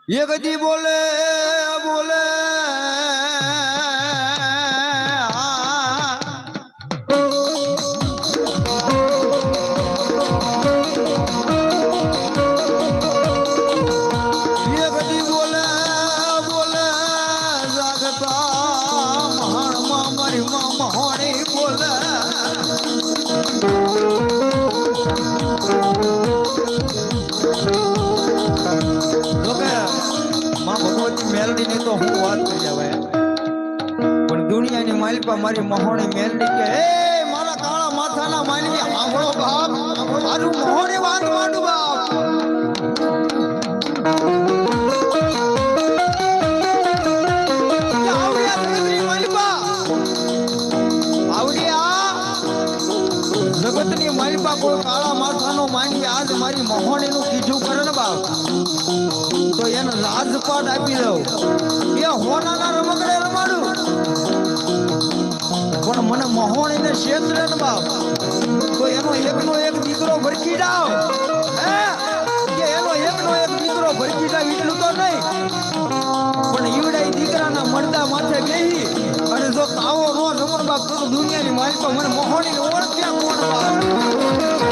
એક દી બોલે બોલે એક દી બોલે બોલે જાગતા મહાણમાં મારી મહોણી બોલે ભગવતી મેલડી ની તો હું વાત કરી હવે પણ દુનિયાની માલિકા મારી મહોણી મેલડી કે એ મારા કાળા માથાના માનવી સાંભળો બાપ મારું મહોણી વાત માંડું બાપ જગતની માલિકા કોઈ કાળા માથાનો માનવી આજ મારી મહોણીનું કીધું કરે ને બાપ તો એને રાજપાટ આપી દઉં એ હોનાના રમકડે રમાડું પણ મને મહોણીને ક્ષેત્રે ને બાપ તો એનો એકનો એક દીકરો ભરકી જાવ કે એનો એકનો એક દીકરો ભરકી જાવ એટલું તો નહીં પણ ઈવડા દીકરાના મળદા માથે બેહી અને જો તાવો નો જમણ બાપ તો દુનિયાની માલિકા મને મહોણીને ઓળખ્યા કોણ બાપ